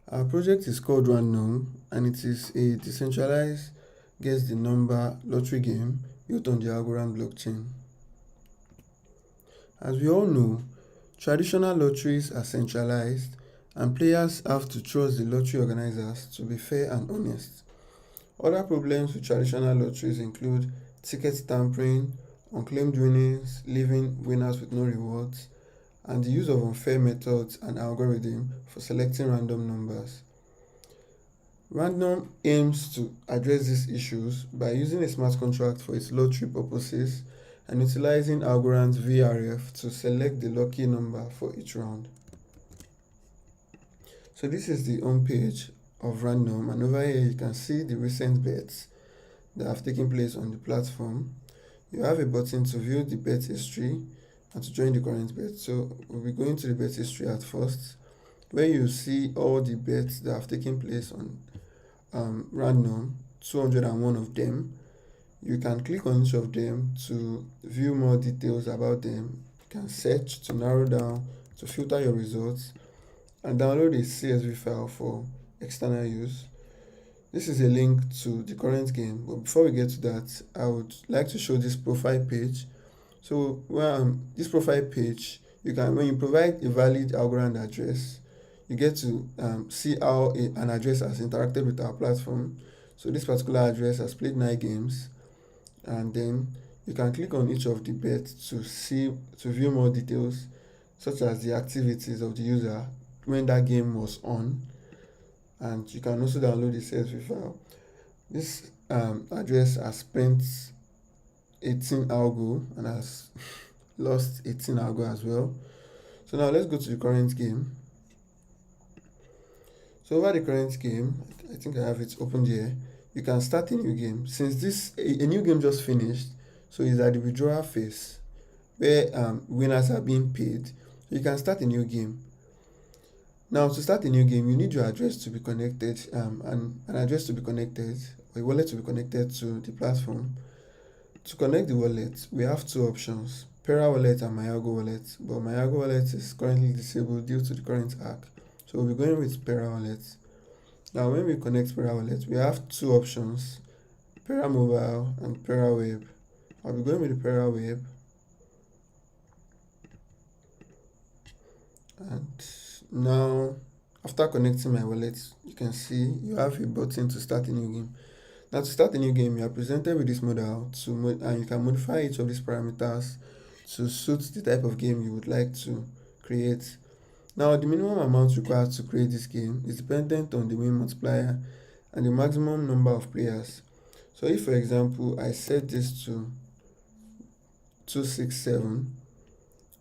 Our project is called Randnum and it is a decentralized guess the number lottery game built on the Algorand blockchain. As we all know, traditional lotteries are centralized and players have to trust the lottery organizers to be fair and honest. Other problems with traditional lotteries include ticket tampering, unclaimed winnings, leaving winners with no rewards, and the use of unfair methods and algorithm for selecting random numbers. Random aims to address these issues by using a smart contract for its lottery purposes and utilizing Algorand's VRF to select the lucky number for each round. So this is the home page of Random, and over here you can see the recent bets that have taken place on the platform. You have a button to view the bet history and to join the current bet. So we'll be going to the bet history at first, where you see all the bets that have taken place on Random, 201 of them. You can click on each of them to view more details about them. You can search to narrow down, to filter your results, and download a CSV file for external use. This is a link to the current game, but before we get to that, I would like to show this profile page. So this profile page, when you provide a valid Algorand address, you get to see how an address has interacted with our platform. So this particular address has played 9 games, and then you can click on each of the bets to view more details, such as the activities of the user when that game was on, and you can also download the CSV file. This address has spent 18 Algo and has lost 18 Algo as well. So now let's go to the current game. So over the current game, I think I have it opened here. You can start a new game. Since a new game just finished, so it's at the withdrawal phase where winners are being paid. So you can start a new game. Now to start a new game, you need your address to be connected, and an address to be connected, or a wallet to be connected to the platform. To connect the wallet, we have 2 options, Pera wallet and my Algo wallet, but my Algo wallet is currently disabled due to the current hack. So we'll be going with Pera wallet. Now when we connect Pera wallet, we have 2 options, Pera mobile and Pera web. I'll be going with the Pera web. And now after connecting my wallet, you can see you have a button to start a new game. Now to start a new game, you are presented with this modal and you can modify each of these parameters to suit the type of game you would like to create. Now the minimum amount required to create this game is dependent on the win multiplier and the maximum number of players. So if, for example, I set this to 267,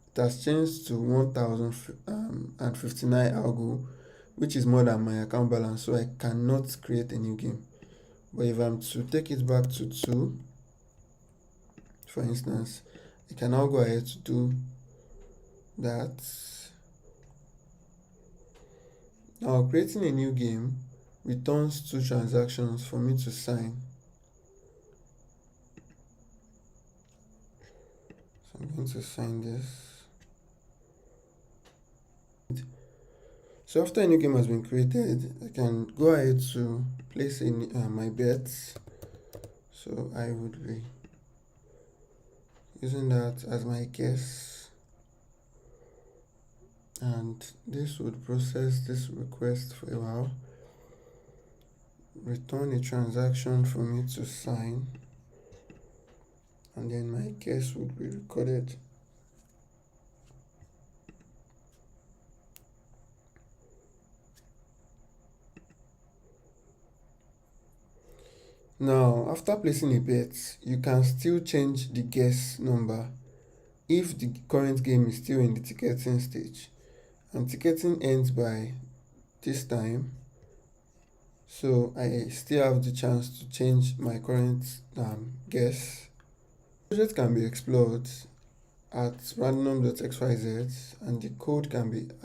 it has changed to 1059 Algo, which is more than my account balance, so I cannot create a new game. But if I'm to take it back to 2, for instance, I can now go ahead to do that. Now creating a new game returns 2 transactions for me to sign. So I'm going to sign this. So after a new game has been created, I can go ahead to place in my bets. So I would be using that as my guess, and this would process this request for a while, return a transaction for me to sign, and then my guess would be recorded. Now, after placing a bet, you can still change the guess number if the current game is still in the ticketing stage, and ticketing ends by this time, so I still have the chance to change my current guess. The project can be explored at random.xyz and the code can be